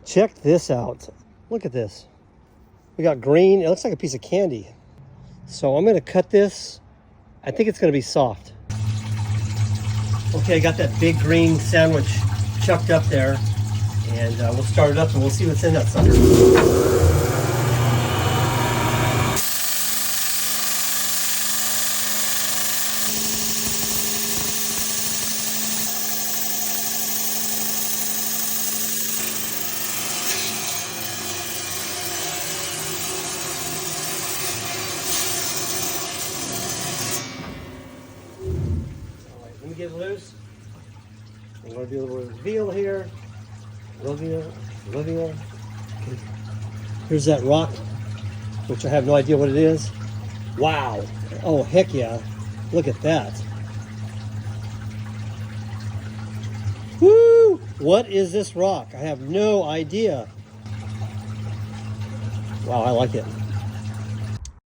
Check this out. Look at this. We got green. It looks like a piece of candy. So I'm going to cut this. I think it's going to be soft. Okay, I got that big green sandwich chucked up there. And we'll start it up and we'll see what's in that sucker. Let me get it loose. I'm going to do a little reveal here. Reveal. Here's that rock, which I have no idea what it is. Wow. Oh, heck yeah. Look at that. Woo! What is this rock? I have no idea. Wow, I like it.